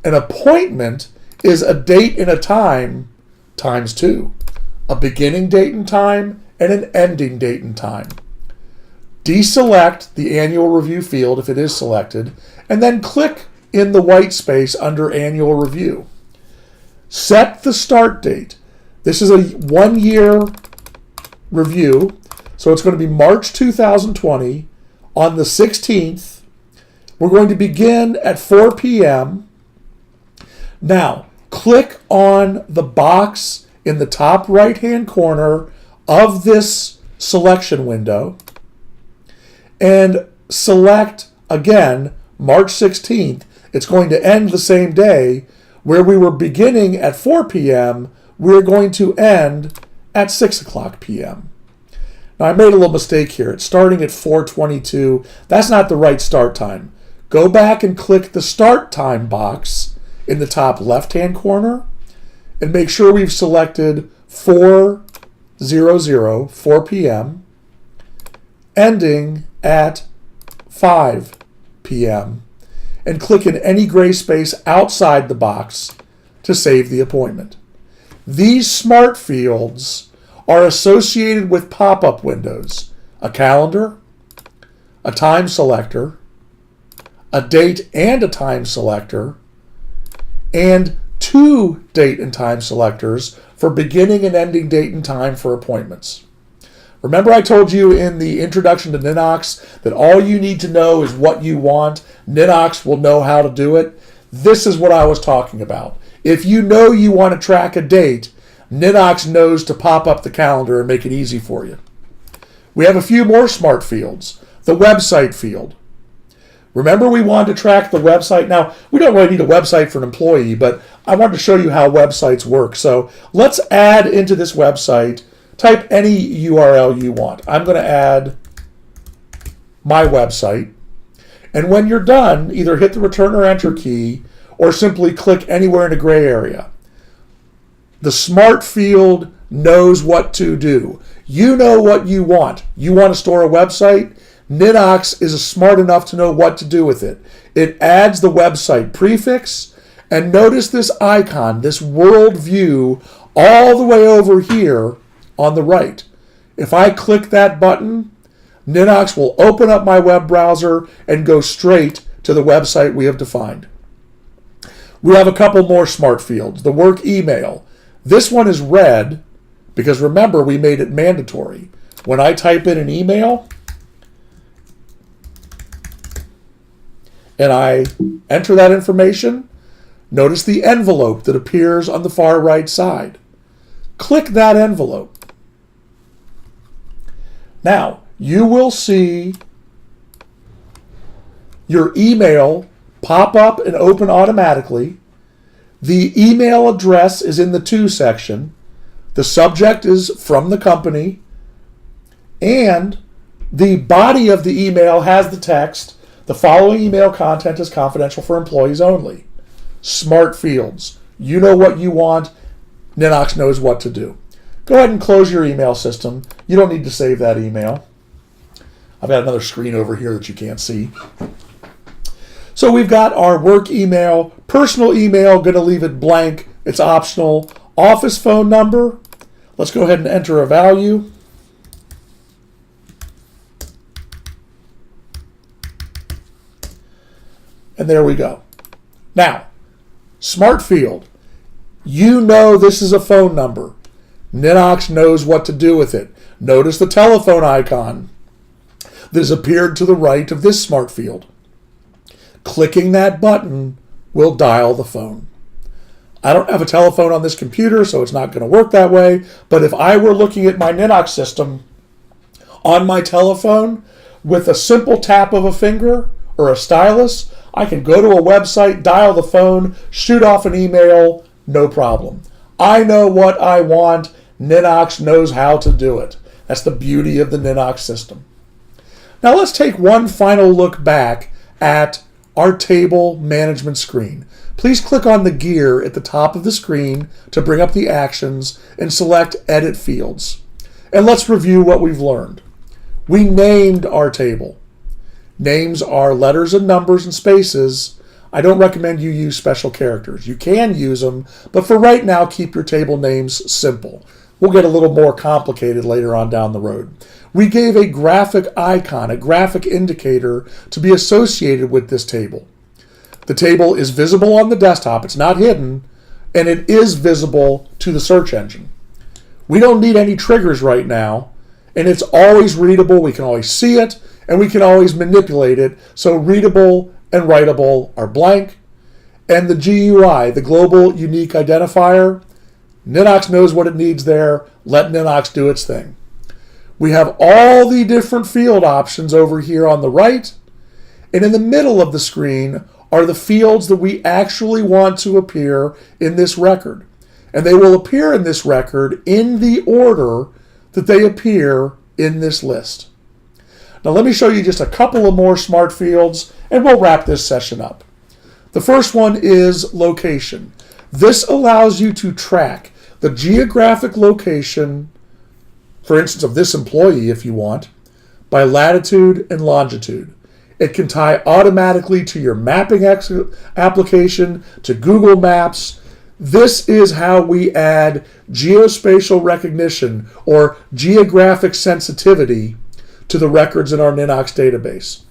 An appointment is a date and a time times two, a beginning date and time and an ending date and time. Deselect the annual review field if it is selected, and then click in the white space under annual review. Set the start date. This is a 1-year review, so it's going to be March 2020. On the 16th, we're going to begin at 4 p.m. Now, click on the box in the top right-hand corner of this selection window and select, again, March 16th. It's going to end the same day. Where we were beginning at 4 p.m., we're going to end at 6 o'clock p.m. Now, I made a little mistake here. It's starting at 4:22. That's not the right start time. Go back and click the start time box in the top left-hand corner and make sure we've selected 4:00, 4 p.m., ending at 5 p.m., and click in any gray space outside the box to save the appointment. These smart fields are associated with pop-up windows, a calendar, a time selector, a date and a time selector, and 2 date and time selectors for beginning and ending date and time for appointments. Remember I told you in the introduction to Ninox that all you need to know is what you want. Ninox will know how to do it. This is what I was talking about. If you know you want to track a date, Ninox knows to pop up the calendar and make it easy for you. We have a few more smart fields. The website field. Remember we wanted to track the website. Now, we don't really need a website for an employee, but I wanted to show you how websites work. So let's add into this website, type any URL you want. I'm going to add my website. And when you're done, either hit the return or enter key or simply click anywhere in a gray area. The smart field knows what to do. You know what you want. You want to store a website? Ninox is smart enough to know what to do with it. It adds the website prefix, and notice this icon, this world view, all the way over here on the right. If I click that button, Ninox will open up my web browser and go straight to the website we have defined. We have a couple more smart fields. The work email. This one is red because remember we made it mandatory. When I type in an email and I enter that information, notice the envelope that appears on the far right side. Click that envelope. Now, you will see your email pop up and open automatically. The email address is in the To section. The subject is from the company. And the body of the email has the text, "The following email content is confidential for employees only." Smart fields. You know what you want. Ninox knows what to do. Go ahead and close your email system. You don't need to save that email. I've got another screen over here that you can't see. So we've got our work email, personal email, going to leave it blank. It's optional. Office phone number. Let's go ahead and enter a value. And there we go. Now, smart field. You know this is a phone number. Ninox knows what to do with it. Notice the telephone icon that has appeared to the right of this smart field. Clicking that button will dial the phone. I don't have a telephone on this computer, so it's not going to work that way. But if I were looking at my Ninox system on my telephone with a simple tap of a finger or a stylus, I can go to a website, dial the phone, shoot off an email, no problem. I know what I want. Ninox knows how to do it. That's the beauty of the Ninox system. Now let's take one final look back at our table management screen. Please click on the gear at the top of the screen to bring up the actions and select Edit Fields. And let's review what we've learned. We named our table. Names are letters and numbers and spaces. I don't recommend you use special characters. You can use them, but for right now, keep your table names simple. We'll get a little more complicated later on down the road. We gave a graphic icon, a graphic indicator to be associated with this table. The table is visible on the desktop. It's not hidden, and it is visible to the search engine. We don't need any triggers right now, and it's always readable. We can always see it, and we can always manipulate it. So readable and writable are blank. And the GUI, the Global Unique Identifier, Ninox knows what it needs there. Let Ninox do its thing. We have all the different field options over here on the right, and in the middle of the screen are the fields that we actually want to appear in this record. And they will appear in this record in the order that they appear in this list. Now let me show you just a couple of more smart fields, and we'll wrap this session up. The first one is location. This allows you to track the geographic location, for instance, of this employee, if you want, by latitude and longitude. It can tie automatically to your mapping application, to Google Maps. This is how we add geospatial recognition or geographic sensitivity to the records in our Ninox database.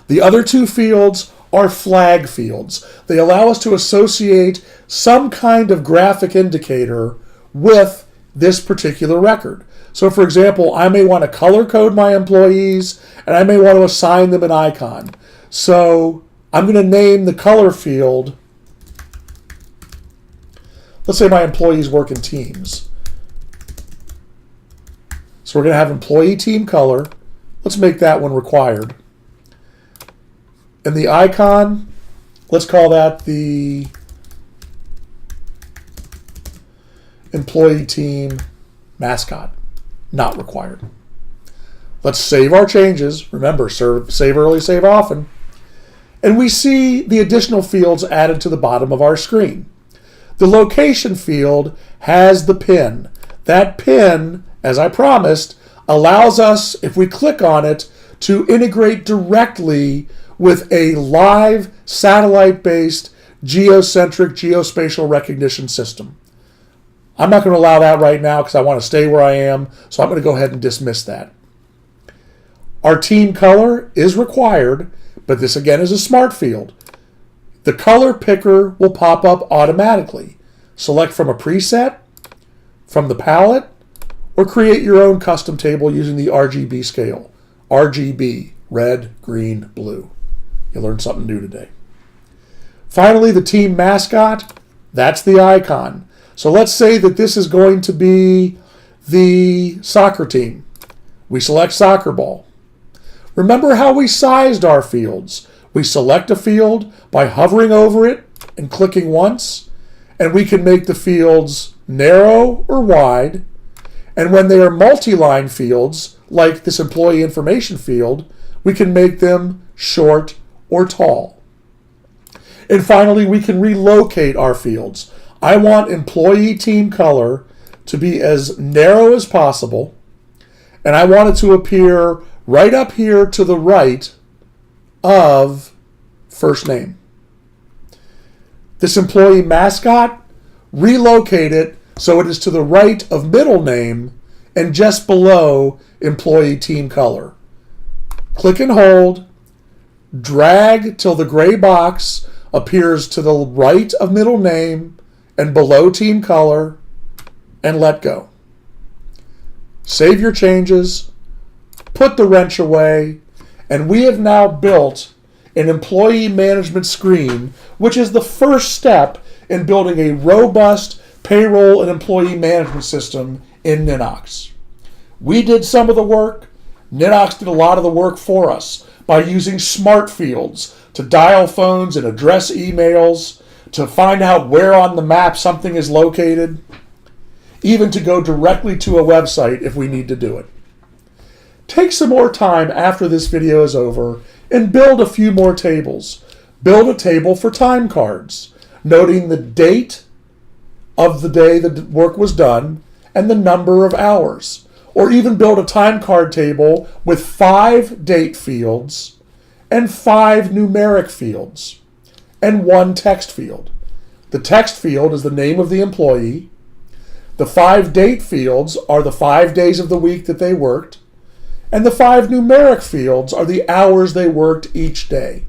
The other two fields are flag fields. They allow us to associate some kind of graphic indicator with this particular record. So for example, I may want to color code my employees and I may want to assign them an icon. So I'm going to name the color field. Let's say my employees work in teams. So we're going to have employee team color. Let's make that one required. And the icon, let's call that the employee team mascot. Not required. Let's save our changes. Remember, save early, save often. And we see the additional fields added to the bottom of our screen. The location field has the pin. That pin, as I promised, allows us, if we click on it, to integrate directly with a live satellite-based geocentric geospatial recognition system. I'm not going to allow that right now because I want to stay where I am, so I'm going to go ahead and dismiss that. Our team color is required, but this again is a smart field. The color picker will pop up automatically. Select from a preset, from the palette, or create your own custom table using the RGB scale. RGB, red, green, blue. You learned something new today. Finally, the team mascot, that's the icon. So let's say that this is going to be the soccer team. We select soccer ball. Remember how we sized our fields. We select a field by hovering over it and clicking once, and we can make the fields narrow or wide. And when they are multi-line fields, like this employee information field, we can make them short or tall. And finally, we can relocate our fields. I want employee team color to be as narrow as possible, and I want it to appear right up here to the right of first name. This employee mascot, relocate it so it is to the right of middle name and just below employee team color. Click and hold, drag till the gray box appears to the right of middle name and below team color, and let go. Save your changes, put the wrench away, and we have now built an employee management screen, which is the first step in building a robust payroll and employee management system in Ninox. We did some of the work. Ninox did a lot of the work for us by using smart fields to dial phones and address emails, to find out where on the map something is located, even to go directly to a website if we need to do it. Take some more time after this video is over and build a few more tables. Build a table for time cards, noting the date of the day the work was done and the number of hours. Or even build a time card table with 5 date fields and 5 numeric fields and 1 text field. The text field is the name of the employee. The 5 date fields are the 5 days of the week that they worked. And the 5 numeric fields are the hours they worked each day.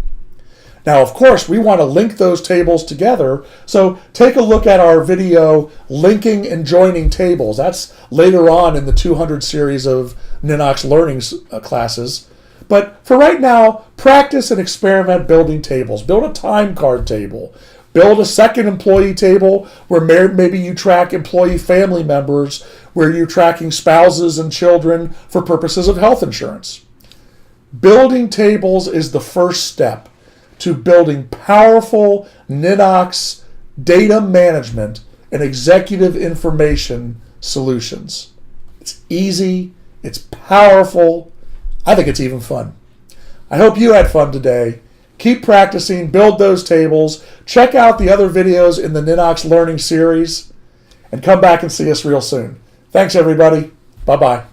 Now, of course, we want to link those tables together, so take a look at our video, Linking and Joining Tables. That's later on in the 200 series of Ninox Learning classes. But for right now, practice and experiment building tables. Build a time card table. Build a second employee table where maybe you track employee family members, where you're tracking spouses and children for purposes of health insurance. Building tables is the first step to building powerful Ninox data management and executive information solutions. It's easy, it's powerful, I think it's even fun. I hope you had fun today. Keep practicing, build those tables, check out the other videos in the Ninox Learning series, and come back and see us real soon. Thanks, everybody. Bye-bye.